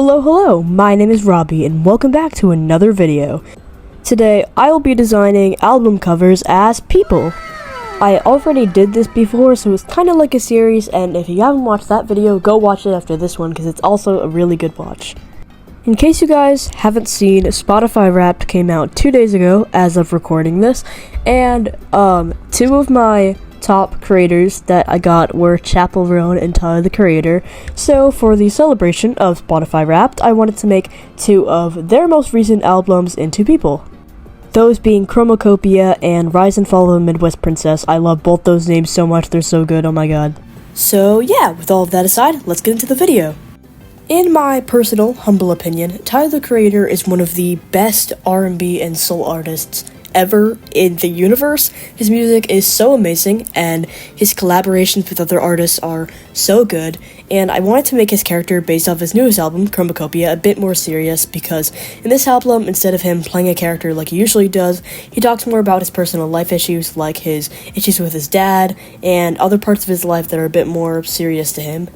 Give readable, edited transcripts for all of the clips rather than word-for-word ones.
Hello, my name is Robbie and welcome back to another video. Today, I will be designing album covers as people. I already did this before, so it's kind of like a series, and if you haven't watched that video, go watch it after this one because it's also a really good watch. In case you guys haven't seen, Spotify Wrapped came out 2 days ago as of recording this, and two of my top creators that I got were Chappell, Roan, and Tyler the Creator. So for the celebration of Spotify Wrapped, I wanted to make two of their most recent albums into people. Those being Chromokopia and Rise and Fall of the Midwest Princess. I love both those names so much, they're so good, oh my god. So yeah, with all of that aside, let's get into the video. In my personal, humble opinion, Tyler the Creator is one of the best R&B and soul artists ever in the universe. His music is so amazing, and his collaborations with other artists are so good, and I wanted to make his character based off his newest album, Chromokopia, a bit more serious, because in this album, instead of him playing a character like he usually does, he talks more about his personal life issues, like his issues with his dad, and other parts of his life that are a bit more serious to him.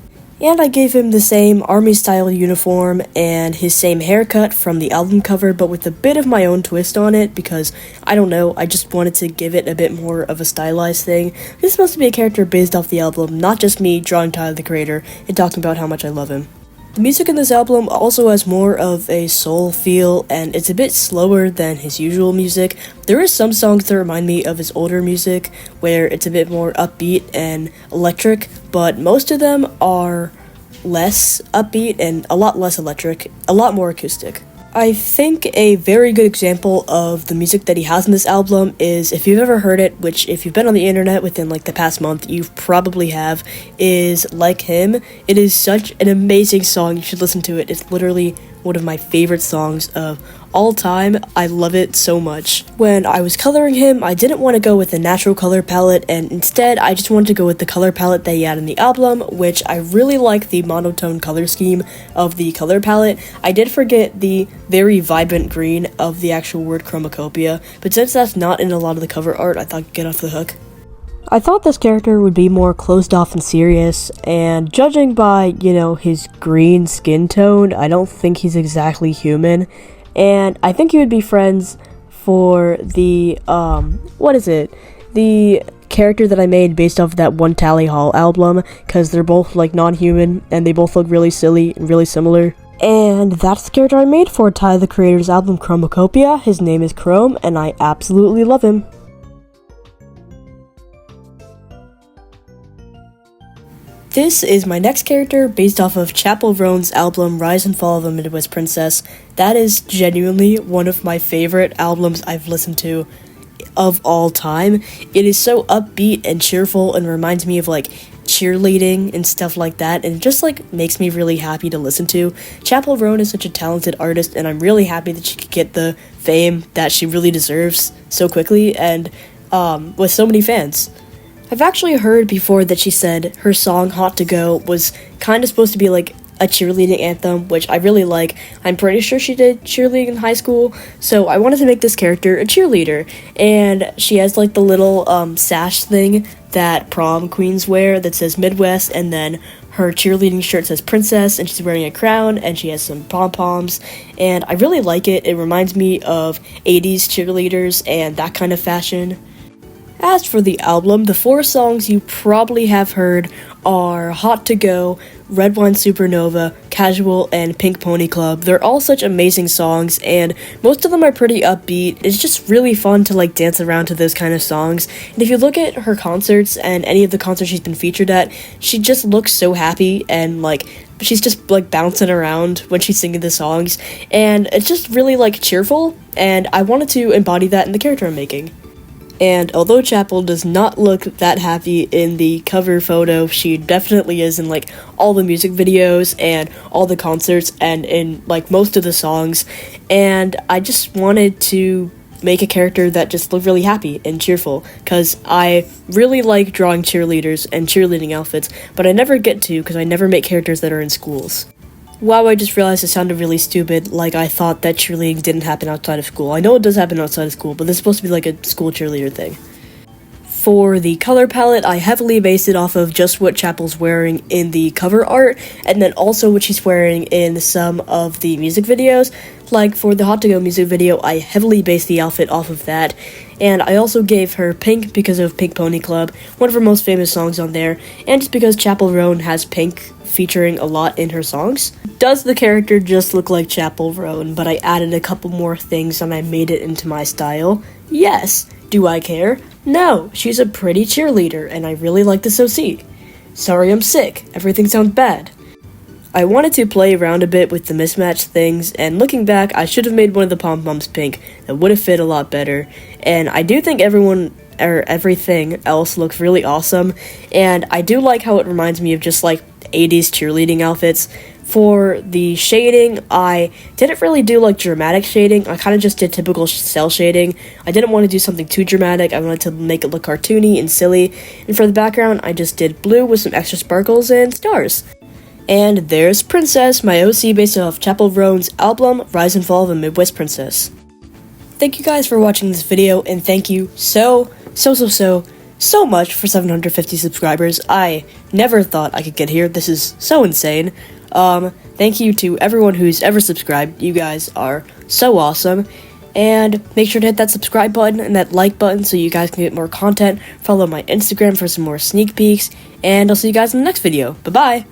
And I gave him the same army-style uniform and his same haircut from the album cover, but with a bit of my own twist on it, because, I don't know, I just wanted to give it a bit more of a stylized thing. This is supposed to be a character based off the album, not just me drawing Tyler the Creator and talking about how much I love him. The music in this album also has more of a soul feel, and it's a bit slower than his usual music. There are some songs that remind me of his older music, where it's a bit more upbeat and electric, but most of them are less upbeat and a lot less electric, a lot more acoustic. I think a very good example of the music that he has in this album is, if you've ever heard it, which if you've been on the internet within like the past month, you probably have, is Like Him. It is such an amazing song, you should listen to it. It's literally one of my favorite songs of all time. I love it so much. When I was coloring him, I didn't want to go with a natural color palette, and instead I just wanted to go with the color palette that he had in the album, which I really like the monotone color scheme of the color palette. I did forget the very vibrant green of the actual word chromokopia, but since that's not in a lot of the cover art, I thought I'd get off the hook. I thought this character would be more closed off and serious, and judging by, his green skin tone, I don't think he's exactly human, and I think he would be friends for the, the character that I made based off that one Tally Hall album, because they're both, non-human, and they both look really silly and really similar. And that's the character I made for Tyler the Creator's album Chromokopia. His name is Chrome, and I absolutely love him. This is my next character based off of Chappell Roan's album Rise and Fall of the Midwest Princess. That is genuinely one of my favorite albums I've listened to of all time. It is so upbeat and cheerful and reminds me of cheerleading and stuff like that, and it just makes me really happy to listen to. Chappell Roan is such a talented artist, and I'm really happy that she could get the fame that she really deserves so quickly and with so many fans. I've actually heard before that she said her song Hot to Go was kind of supposed to be a cheerleading anthem, which I really like. I'm pretty sure she did cheerleading in high school, so I wanted to make this character a cheerleader, and she has the little sash thing that prom queens wear that says Midwest, and then her cheerleading shirt says Princess, and she's wearing a crown, and she has some pom-poms, and I really like it. It reminds me of 80s cheerleaders and that kind of fashion. As for the album, the 4 songs you probably have heard are Hot to Go, Red Wine Supernova, Casual, and Pink Pony Club. They're all such amazing songs, and most of them are pretty upbeat. It's just really fun to dance around to those kind of songs. And if you look at her concerts and any of the concerts she's been featured at, she just looks so happy, and she's just bouncing around when she's singing the songs, and it's just really cheerful, and I wanted to embody that in the character I'm making. And although Chappell does not look that happy in the cover photo, she definitely is in all the music videos and all the concerts and in most of the songs. And I just wanted to make a character that just looked really happy and cheerful, because I really like drawing cheerleaders and cheerleading outfits, but I never get to because I never make characters that are in schools. Wow, I just realized it sounded really stupid, I thought that cheerleading didn't happen outside of school. I know it does happen outside of school, but this is supposed to be a school cheerleader thing. for the color palette, I heavily based it off of just what Chappell's wearing in the cover art, and then also what she's wearing in some of the music videos. Like for the Hot To Go music video, I heavily based the outfit off of that, and I also gave her pink because of Pink Pony Club, one of her most famous songs on there, and just because Chappell Roan has pink featuring a lot in her songs. Does the character just look like Chappell Roan, but I added a couple more things and I made it into my style? Yes. Do I care? No. She's a pretty cheerleader, and I really like this OC. Sorry I'm sick. Everything sounds bad. I wanted to play around a bit with the mismatched things, and looking back, I should have made one of the pom-poms pink. That would have fit a lot better, and I do think everything else looks really awesome, and I do like how it reminds me of just like 80s cheerleading outfits. For the shading, I didn't really do like dramatic shading. I kind of just did typical cell shading. I didn't want to do something too dramatic. I wanted to make it look cartoony and silly, and for the background, I just did blue with some extra sparkles and stars. And there's Princess, my OC based off Chappell Roan's album, Rise and Fall of a Midwest Princess. Thank you guys for watching this video, and thank you so much for 750 subscribers. I never thought I could get here. This is so insane. Thank you to everyone who's ever subscribed. You guys are so awesome. And make sure to hit that subscribe button and that like button so you guys can get more content. Follow my Instagram for some more sneak peeks. And I'll see you guys in the next video. Bye-bye!